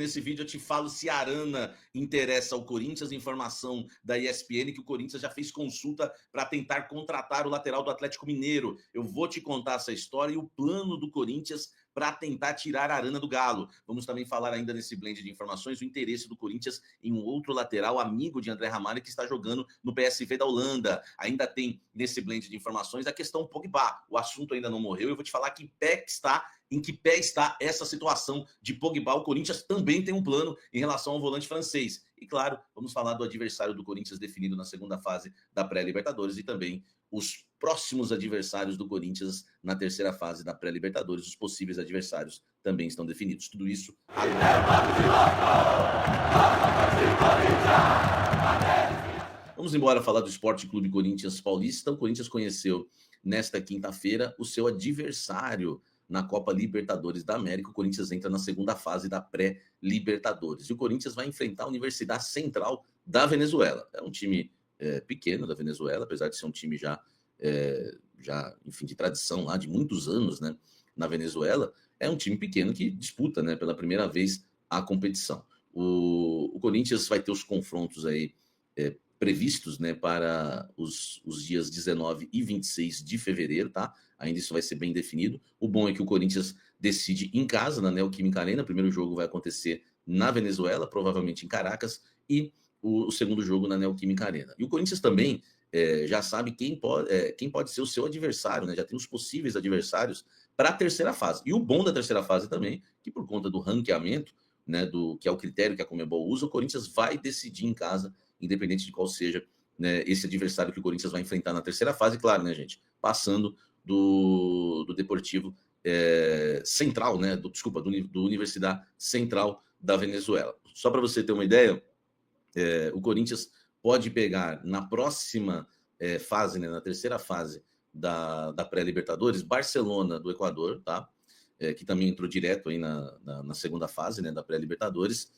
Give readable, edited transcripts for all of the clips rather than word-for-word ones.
Nesse vídeo eu te falo se a Arana interessa ao Corinthians, informação da ESPN que o Corinthians já fez consulta para tentar contratar o lateral do Atlético Mineiro. Eu vou te contar essa história e o plano do Corinthians para tentar tirar a Arana do Galo. Vamos também falar ainda nesse blend de informações o interesse do Corinthians em um outro lateral amigo de André Ramalho que está jogando no PSV da Holanda. Ainda tem nesse blend de informações a questão Pogba. O assunto ainda não morreu. Eu vou te falar em que pé está essa situação de Pogba. O Corinthians também tem um plano em relação ao volante francês. E claro, vamos falar do adversário do Corinthians definido na segunda fase da pré-Libertadores e também os próximos adversários do Corinthians na terceira fase da pré-Libertadores. Os possíveis adversários também estão definidos. Tudo isso Vamos embora falar do Esporte Clube Corinthians Paulista. O Corinthians conheceu nesta quinta-feira o seu adversário na Copa Libertadores da América. O Corinthians entra na segunda fase da pré-Libertadores. E o Corinthians vai enfrentar a Universidade Central da Venezuela. É um time pequeno da Venezuela, apesar de ser um time já enfim, de tradição lá de muitos anos, né, na Venezuela. É um time pequeno que disputa, né, pela primeira vez a competição. O Corinthians vai ter os confrontos aí previstos, né, para os dias 19 e 26 de fevereiro, tá? Ainda isso vai ser bem definido. O bom é que o Corinthians decide em casa, na Neoquímica Arena. O primeiro jogo vai acontecer na Venezuela, provavelmente em Caracas, e o segundo jogo na Neoquímica Arena. E o Corinthians também já sabe quem pode ser o seu adversário, né? Já tem os possíveis adversários para a terceira fase. E o bom da terceira fase também, que por conta do ranqueamento, né, que é o critério que a Conmebol usa, o Corinthians vai decidir em casa, independente de qual seja, né, esse adversário que o Corinthians vai enfrentar na terceira fase, claro, né, gente? Passando do Deportivo Central, né? Do Universidade Central da Venezuela. Só para você ter uma ideia, o Corinthians pode pegar na próxima fase, né, na terceira fase da pré-Libertadores, Barcelona do Equador, tá? Que também entrou direto aí na segunda fase, né, da pré-Libertadores,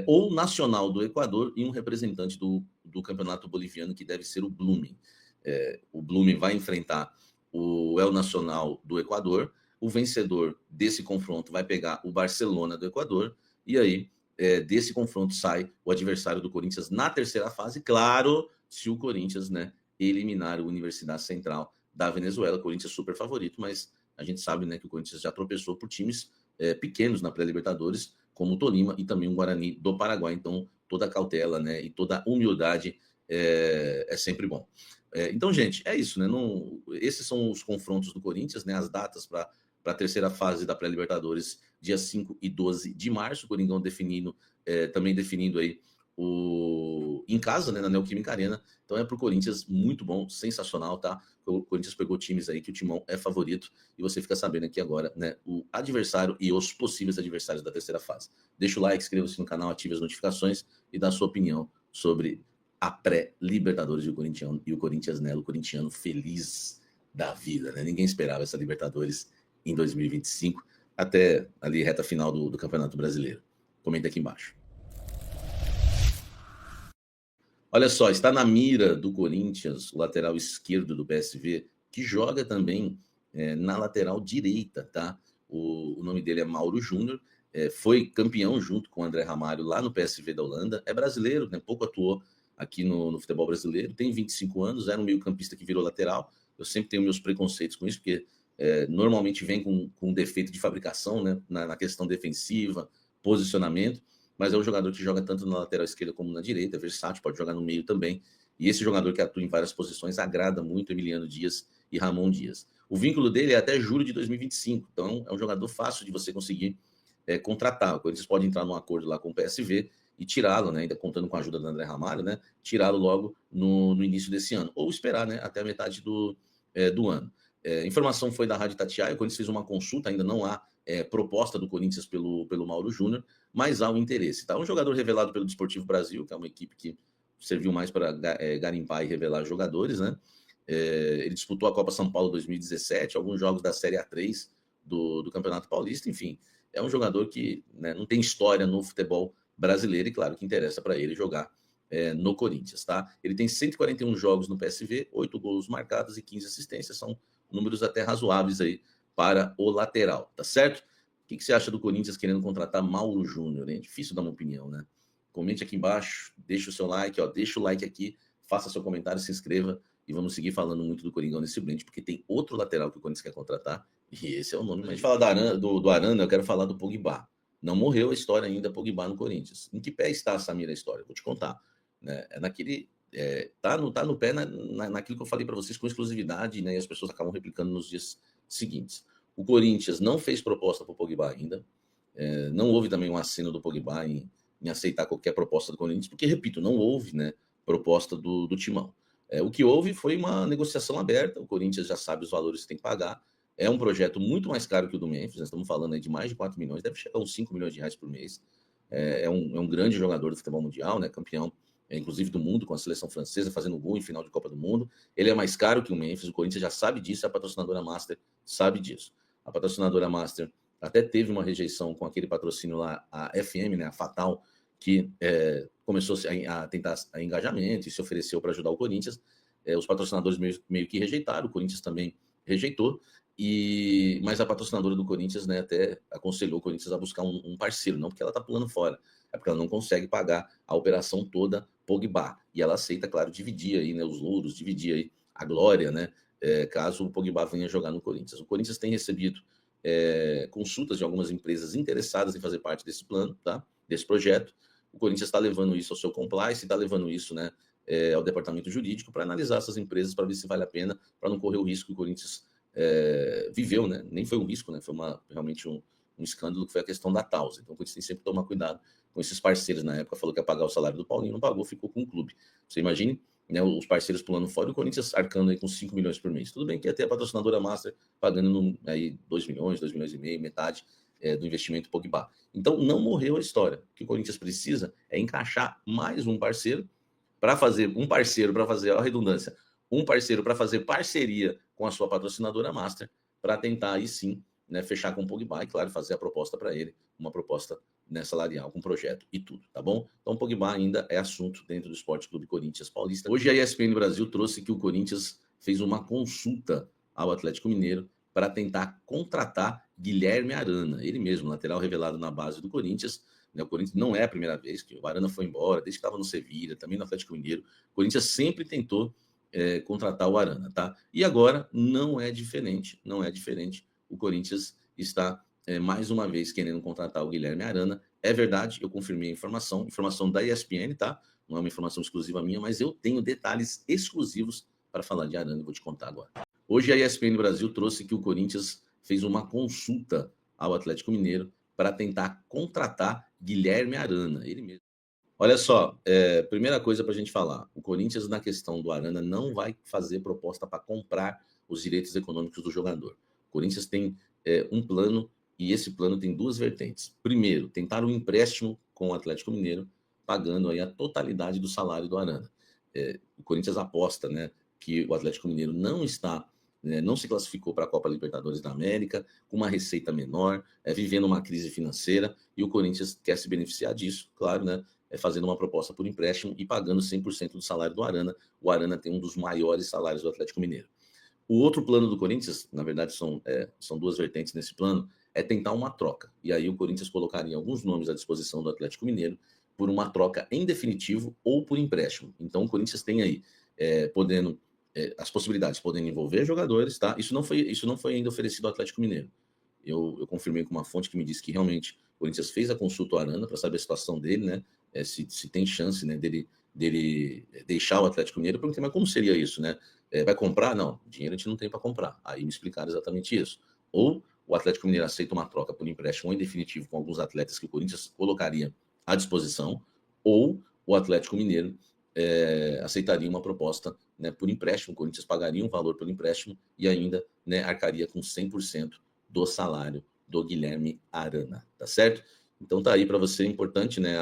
ou Nacional do Equador e um representante do Campeonato Boliviano, que deve ser o Blooming. O Blooming vai enfrentar o El Nacional do Equador. O vencedor desse confronto vai pegar o Barcelona do Equador, e aí desse confronto sai o adversário do Corinthians na terceira fase, claro, se o Corinthians, né, eliminar o Universidade Central da Venezuela. O Corinthians é super favorito, mas a gente sabe, né, que o Corinthians já tropeçou por times pequenos na pré-Libertadores, como o Tolima e também o Guarani do Paraguai. Então, toda a cautela, né, e toda a humildade é sempre bom. Então, gente, é isso, né? Esses são os confrontos do Corinthians, né? As datas para a terceira fase da pré-Libertadores, dia 5 e 12 de março. O Coringão também definindo aí em casa, né, na Neoquímica Arena. Então é para o Corinthians muito bom, sensacional, tá? O Corinthians pegou times aí que o Timão é favorito e você fica sabendo aqui agora, né, o adversário e os possíveis adversários da terceira fase. Deixa o like, inscreva-se no canal, ative as notificações e dá a sua opinião sobre a pré-Libertadores e o Corinthians, né, o corintiano feliz da vida, né? Ninguém esperava essa Libertadores em 2025, até ali reta final do Campeonato Brasileiro. Comenta aqui embaixo. Olha só, está na mira do Corinthians o lateral esquerdo do PSV, que joga também na lateral direita, tá? O nome dele é Mauro Júnior, foi campeão junto com o André Ramalho lá no PSV da Holanda, é brasileiro, né? Pouco atuou aqui no futebol brasileiro, tem 25 anos, era um meio-campista que virou lateral. Eu sempre tenho meus preconceitos com isso, porque normalmente vem com defeito de fabricação, né? Na questão defensiva, posicionamento. Mas é um jogador que joga tanto na lateral esquerda como na direita, é versátil, pode jogar no meio também. E esse jogador que atua em várias posições agrada muito Emiliano Dias e Ramon Dias. O vínculo dele é até julho de 2025, então é um jogador fácil de você conseguir contratar. O Corinthians pode entrar num acordo lá com o PSV e tirá-lo, né, ainda contando com a ajuda do André Ramalho, né, tirá-lo logo no início desse ano, ou esperar, né, até a metade do ano. Informação foi da Rádio Itatiaia, o Corinthians fez uma consulta, ainda não há proposta do Corinthians pelo Mauro Júnior, mas há um interesse. Tá? Um jogador revelado pelo Desportivo Brasil, que é uma equipe que serviu mais para garimpar e revelar jogadores, né? Ele disputou a Copa São Paulo 2017, alguns jogos da Série A3 do Campeonato Paulista, enfim. É um jogador que, né, não tem história no futebol brasileiro e, claro, que interessa para ele jogar no Corinthians, tá? Ele tem 141 jogos no PSV, 8 gols marcados e 15 assistências, são números até razoáveis aí para o lateral, tá certo? que você acha do Corinthians querendo contratar Mauro Júnior? É difícil dar uma opinião, né? Comente aqui embaixo, deixa o seu like, ó, deixa o like aqui, faça seu comentário, se inscreva e vamos seguir falando muito do Coringão nesse blend, porque tem outro lateral que o Corinthians quer contratar e esse é o nome. A gente fala do Arana, eu quero falar do Pogba. Não morreu a história ainda, Pogba no Corinthians. Em que pé está, Samir, a história? Vou te contar. Né? É naquele... tá no pé naquilo que eu falei para vocês com exclusividade, né? E as pessoas acabam replicando nos dias seguintes. O Corinthians não fez proposta para o Pogba ainda. Não houve também um assino do Pogba em aceitar qualquer proposta do Corinthians, porque, repito, não houve, né, proposta do Timão. O que houve foi uma negociação aberta, o Corinthians já sabe os valores que tem que pagar, é um projeto muito mais caro que o do Memphis, nós estamos falando aí de mais de 4 milhões, deve chegar a uns 5 milhões de reais por mês. É um grande jogador do futebol mundial, né, campeão, inclusive do mundo, com a seleção francesa, fazendo gol em final de Copa do Mundo. Ele é mais caro que o Memphis, o Corinthians já sabe disso, a patrocinadora Master sabe disso. A patrocinadora Master até teve uma rejeição com aquele patrocínio lá, a FM, né, a Fatal, que começou a tentar engajamento e se ofereceu para ajudar o Corinthians. Os patrocinadores meio que rejeitaram, o Corinthians também rejeitou, mas a patrocinadora do Corinthians, né, até aconselhou o Corinthians a buscar um parceiro, não porque ela está pulando fora, é porque ela não consegue pagar a operação toda Pogba. E ela aceita, claro, dividir aí, né, os louros, dividir aí a glória, né, caso o Pogba venha jogar no Corinthians. O Corinthians tem recebido consultas de algumas empresas interessadas em fazer parte desse plano, tá? Desse projeto. O Corinthians está levando isso ao seu compliance, está levando isso, né, ao departamento jurídico para analisar essas empresas, para ver se vale a pena, para não correr o risco que o Corinthians viveu, né? Nem foi um risco, né? Foi realmente um escândalo, que foi a questão da Taus. Então, o Corinthians tem sempre que tomar cuidado com esses parceiros. Na época, falou que ia pagar o salário do Paulinho, não pagou, ficou com o clube. Você imagine, né, os parceiros pulando fora e o Corinthians arcando aí com 5 milhões por mês. Tudo bem que ia ter a patrocinadora Master pagando aí 2 milhões, 2 milhões e meio, metade do investimento Pogba. Então, não morreu a história. O que o Corinthians precisa é encaixar mais um parceiro para fazer a redundância, um parceiro para fazer parceria com a sua patrocinadora Master, para tentar aí sim, né, fechar com o Pogba e, claro, fazer a proposta para ele, uma proposta, né, salarial, com projeto e tudo, tá bom? Então, o Pogba ainda é assunto dentro do Esporte Clube Corinthians Paulista. Hoje a ESPN Brasil trouxe que o Corinthians fez uma consulta ao Atlético Mineiro para tentar contratar Guilherme Arana, ele mesmo, lateral revelado na base do Corinthians. Né, o Corinthians não é a primeira vez que o Arana foi embora, desde que estava no Sevilha, também no Atlético Mineiro. O Corinthians sempre tentou contratar o Arana, tá? E agora não é diferente, não é diferente. O Corinthians está mais uma vez querendo contratar o Guilherme Arana. É verdade, eu confirmei a informação da ESPN, tá? Não é uma informação exclusiva minha, mas eu tenho detalhes exclusivos para falar de Arana e vou te contar agora. Hoje a ESPN Brasil trouxe que o Corinthians fez uma consulta ao Atlético Mineiro para tentar contratar Guilherme Arana, ele mesmo. Olha só, primeira coisa para a gente falar, o Corinthians, na questão do Arana, não vai fazer proposta para comprar os direitos econômicos do jogador. O Corinthians tem um plano, e esse plano tem duas vertentes. Primeiro, tentar um empréstimo com o Atlético Mineiro, pagando aí a totalidade do salário do Arana. O Corinthians aposta, né, que o Atlético Mineiro não se classificou para a Copa Libertadores da América, com uma receita menor, vivendo uma crise financeira, e o Corinthians quer se beneficiar disso, claro, né? Fazendo uma proposta por empréstimo e pagando 100% do salário do Arana. O Arana tem um dos maiores salários do Atlético Mineiro. O outro plano do Corinthians, na verdade são duas vertentes nesse plano, é tentar uma troca. E aí o Corinthians colocaria alguns nomes à disposição do Atlético Mineiro por uma troca em definitivo ou por empréstimo. Então o Corinthians tem aí as possibilidades podendo envolver jogadores, tá? Isso não foi ainda oferecido ao Atlético Mineiro. Eu confirmei com uma fonte que me disse que realmente o Corinthians fez a consulta ao Arana para saber a situação dele, né? Se tem chance, né, dele deixar o Atlético Mineiro. Eu perguntei, mas como seria isso, né? Vai comprar? Não, dinheiro a gente não tem para comprar. Aí me explicaram exatamente isso. Ou o Atlético Mineiro aceita uma troca por empréstimo ou em definitivo com alguns atletas que o Corinthians colocaria à disposição, ou o Atlético Mineiro aceitaria uma proposta, né, por empréstimo. O Corinthians pagaria um valor pelo empréstimo e ainda, né, arcaria com 100% do salário do Guilherme Arana, tá certo? Então tá aí para você, importante, né,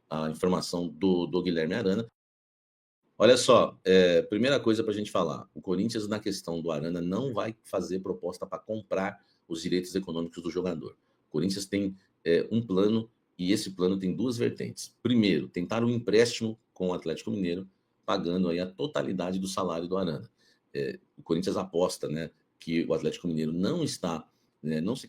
a informação do Guilherme Arana. Olha só, primeira coisa para a gente falar, o Corinthians, na questão do Arana, não vai fazer proposta para comprar os direitos econômicos do jogador. O Corinthians tem um plano, e esse plano tem duas vertentes. Primeiro, tentar um empréstimo com o Atlético Mineiro, pagando aí a totalidade do salário do Arana. O Corinthians aposta, né, que o Atlético Mineiro não se